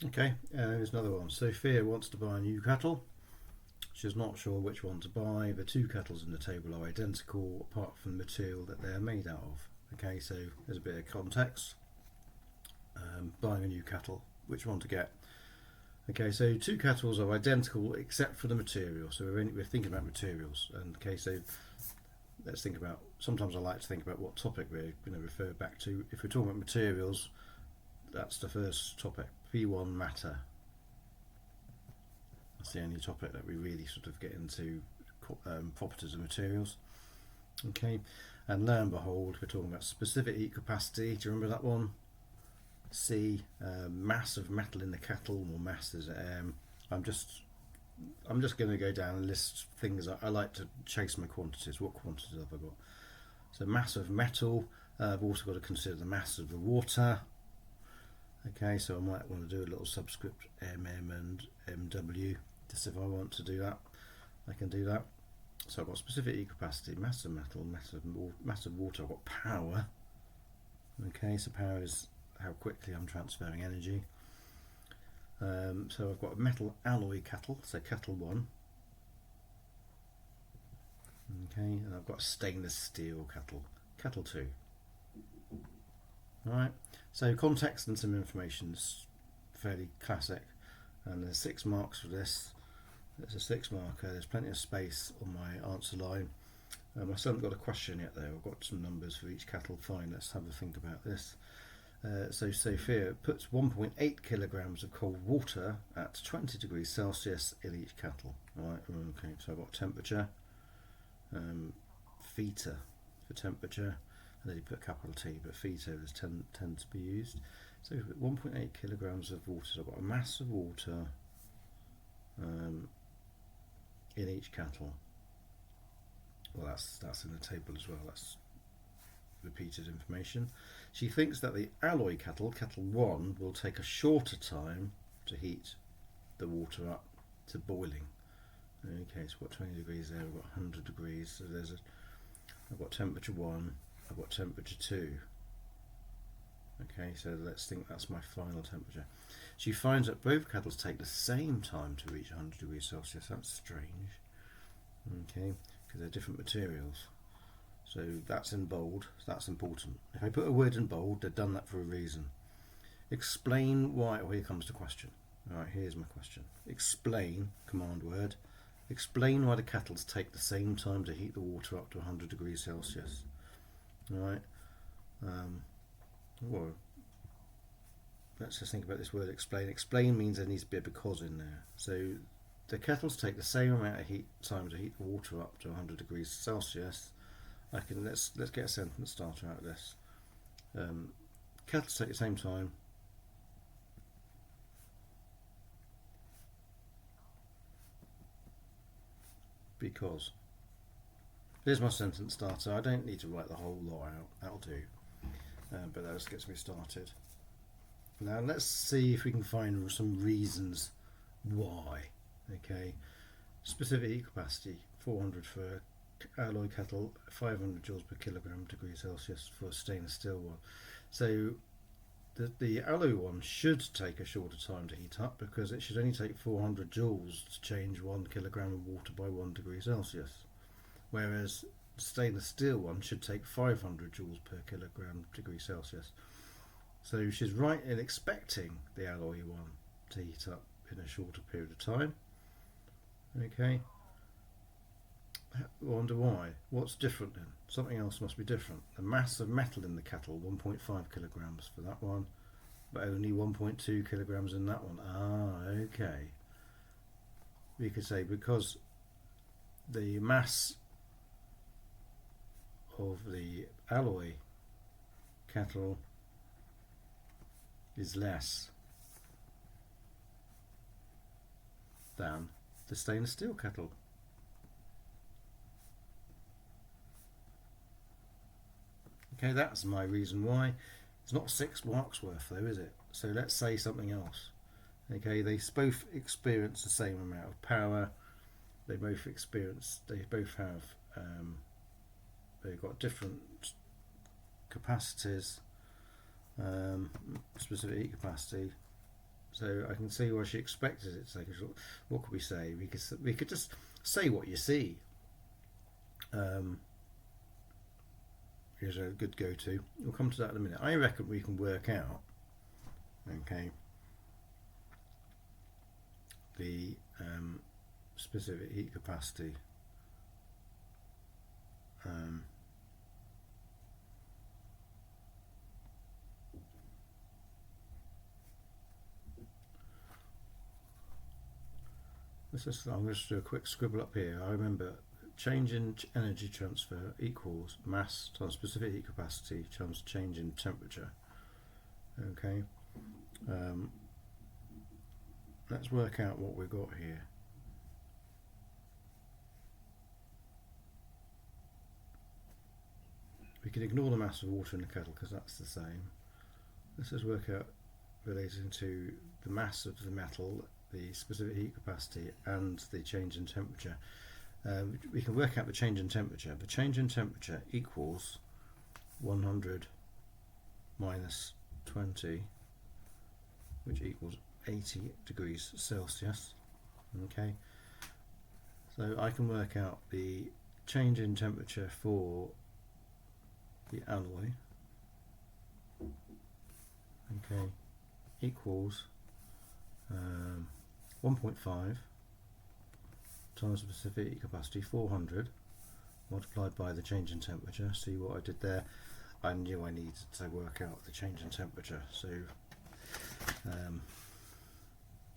Okay, here's another one. Sophia wants to buy a new kettle. She's not sure which one to buy. The two kettles in the table are identical apart from the material that they're made out of. Okay, so there's a bit of context. Buying a new kettle, which one to get? Okay, so two kettles are identical except for the material. So we're thinking about materials. And okay, so let's think about. Sometimes I like to think about what topic we're going to refer back to. If we're talking about materials, that's the first topic. P1 matter. That's the only topic that we really sort of get into properties of materials. Okay, and lo and behold, we're talking about specific heat capacity. Do you remember that one? C, mass of metal in the kettle, or mass is I'm just going to go down and list things. I like to chase my quantities. What quantities have I got? So mass of metal. I've also got to consider the mass of the water. Okay, so I might want to do a little subscript mm and mw. Just if I want to do that, I can do that. So I've got specific heat capacity, mass of metal, mass of water. I've got power. Okay, so power is how quickly I'm transferring energy. So I've got a metal alloy kettle, so kettle 1. Okay, and I've got a stainless steel kettle, kettle 2. Alright, so context and some information is fairly classic, and there's 6 marks for this. There's a 6 marker, there's plenty of space on my answer line. I still haven't got a question yet though, I've got some numbers for each kettle. Fine, let's have a think about this. So Sophia puts 1.8 kilograms of cold water at 20 degrees Celsius in each kettle. Alright, okay, so I've got temperature, theta for temperature, and then you put capital T, but theta is tend to be used. So 1.8 kilograms of water, so I've got a mass of water in each kettle. Well, that's in the table as well, that's repeated information. She thinks that the alloy kettle, kettle 1, will take a shorter time to heat the water up to boiling. Okay, so we've got 20 degrees there, we've got 100 degrees, so I've got temperature 1, I've got temperature 2. Okay, so let's think that's my final temperature. She finds that both kettles take the same time to reach 100 degrees Celsius. That's strange. Okay, because they're different materials. So that's in bold, so that's important. If I put a word in bold, they've done that for a reason. Explain why, here comes the question. Alright, here's my question. Explain, command word, explain why the kettles take the same time to heat the water up to 100 degrees Celsius. Alright, well, let's just think about this word explain. Explain means there needs to be a because in there. So the kettles take the same amount of time to heat the water up to 100 degrees Celsius. Let's get a sentence starter out of this. Kettles take the same time because. Here's my sentence starter. I don't need to write the whole lot out. That'll do. But that just gets me started. Now let's see if we can find some reasons why. Okay, specific heat capacity 400 for alloy kettle, 500 joules per kilogram degree Celsius for a stainless steel one. So the alloy one should take a shorter time to heat up because it should only take 400 joules to change 1 kilogram of water by 1 degree Celsius, whereas the stainless steel one should take 500 joules per kilogram degree Celsius. So she's right in expecting the alloy one to heat up in a shorter period of time. Okay, I wonder why. What's different then? Something else must be different. The mass of metal in the kettle, 1.5 kilograms for that one, but only 1.2 kilograms in that one. Ah, okay. We could say because the mass of the alloy kettle is less than the stainless steel kettle. Okay, that's my reason why. It's not 6 marks worth though, is it? So let's say something else. Okay, they both experience the same amount of power. They both have, they've got different capacities, specific heat capacity. So I can see what she expected it to say. What could we say? We could just say what you see. Here's a good go-to. We'll come to that in a minute. I reckon we can work out, okay, the specific heat capacity. I'm going to do a quick scribble up here. I remember change in energy transfer equals mass times specific heat capacity times change in temperature. Okay, let's work out what we've got here. We can ignore the mass of water in the kettle because that's the same. Let's just work out relating to the mass of the metal, the specific heat capacity and the change in temperature. We can work out the change in temperature. The change in temperature equals 100 minus 20, which equals 80 degrees Celsius. Okay, so I can work out the change in temperature for the alloy, okay, equals 1.5 times specific heat capacity 400 multiplied by the change in temperature. See what I did there? I knew I needed to work out the change in temperature, so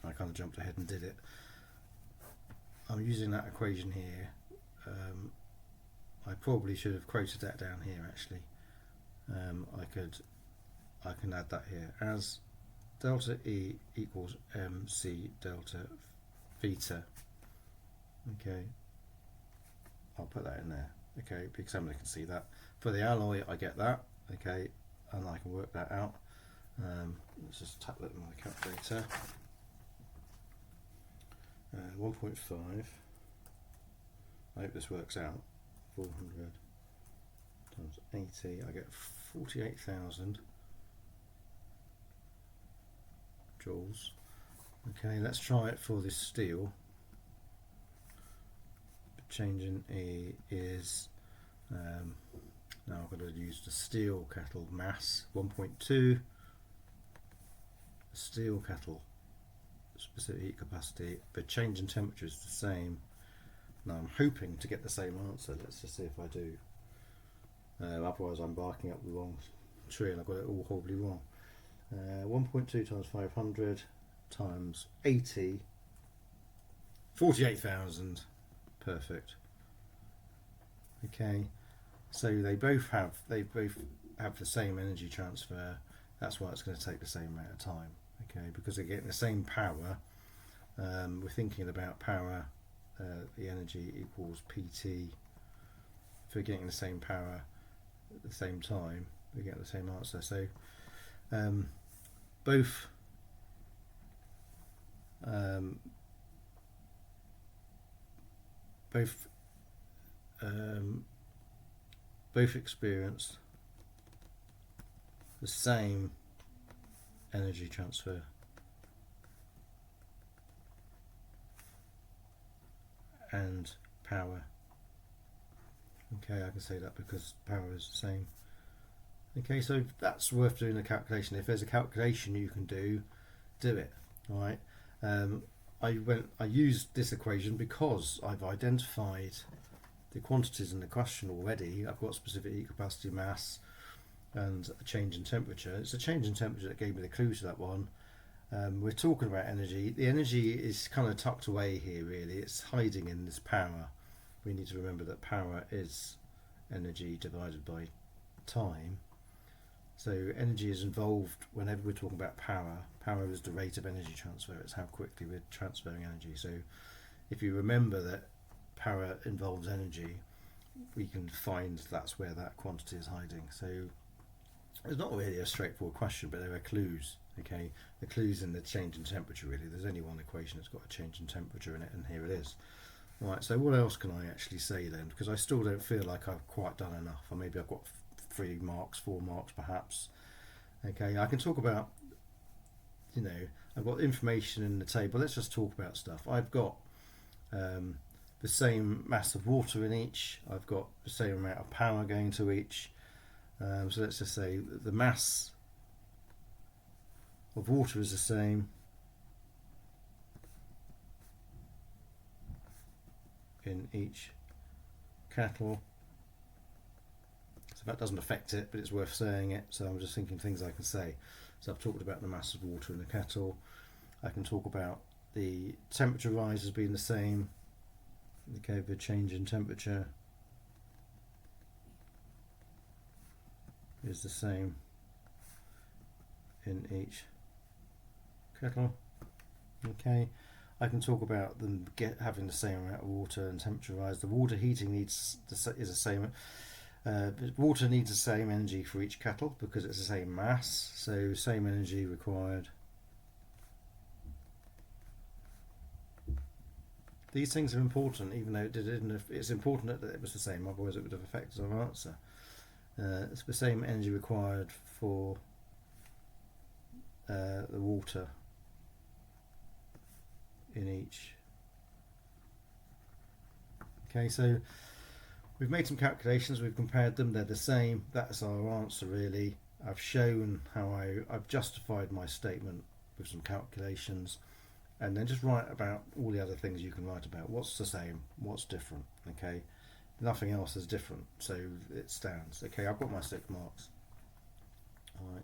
I kind of jumped ahead and did it. I'm using that equation here. I probably should have quoted that down here actually. I can add that here as delta E equals mc delta theta. Okay, I'll put that in there. Okay, because somebody can see that. For the alloy, I get that. Okay, and I can work that out. Let's just tap that in my calculator. 1.5. I hope this works out. 400 times 80. I get 48,000 joules. Okay, let's try it for this steel. Change in E is now I've got to use the steel kettle mass 1.2. Steel kettle specific heat capacity. The change in temperature is the same. Now I'm hoping to get the same answer. Let's just see if I do. Otherwise I'm barking up the wrong tree and I've got it all horribly wrong. 1.2 times 500 times 80. 48,000. Perfect. Okay, so they both have the same energy transfer. That's why it's going to take the same amount of time. Okay, because they're getting the same power. We're thinking about power. The energy equals PT. If we're getting the same power at the same time, we get the same answer. So both experienced the same energy transfer and power. Okay, I can say that because power is the same. Okay, so that's worth doing the calculation. If there's a calculation you can do it. All right. I used this equation because I've identified the quantities in the question already. I've got specific heat capacity, mass, and a change in temperature. It's a change in temperature that gave me the clue to that one. We're talking about energy. The energy is kind of tucked away here, really. It's hiding in this power. We need to remember that power is energy divided by time. So energy is involved whenever we're talking about power. Power is the rate of energy transfer. It's how quickly we're transferring energy. So if you remember that power involves energy, we can find that's where that quantity is hiding. So it's not really a straightforward question, but there are clues. Okay, the clues in the change in temperature, really. There's only one equation that's got a change in temperature in it, and here it is. Right, so what else can I actually say then? Because I still don't feel like I've quite done enough, or maybe I've got 3 marks, 4 marks perhaps. Okay, I can talk about you know, I've got information in the table. Let's just talk about stuff. I've got the same mass of water in each. I've got the same amount of power going to each. So let's just say the mass of water is the same in each kettle. So that doesn't affect it, but it's worth saying it. So I'm just thinking things I can say. So I've talked about the mass of water in the kettle. I can talk about the temperature rise as being the same. Okay, the change in temperature is the same in each kettle. Okay, I can talk about them having the same amount of water and temperature rise. The water heating is the same. Water needs the same energy for each kettle because it's the same mass, so same energy required. These things are important, even though it's important that it was the same, otherwise it would have affected our answer. It's the same energy required for the water in each. Okay, so we've made some calculations, we've compared them, they're the same, that's our answer really. I've shown how I've justified my statement with some calculations, and then just write about all the other things you can write about. What's the same, what's different, okay? Nothing else is different, so it stands. Okay, I've got my 6 marks. Alright.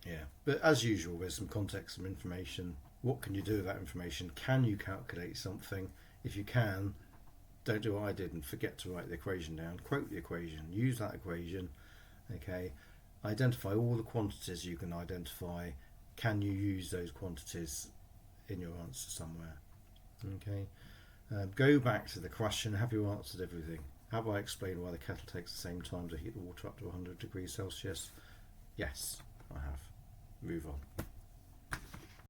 Yeah, but as usual, there's some context, some information. What can you do with that information? Can you calculate something? If you can, don't do what I did and forget to write the equation down. Quote the equation, use that equation, okay? Identify all the quantities you can identify. Can you use those quantities in your answer somewhere? Okay. Go back to the question. Have you answered everything? Have I explained why the kettle takes the same time to heat the water up to 100 degrees Celsius? Yes, I have. Move on.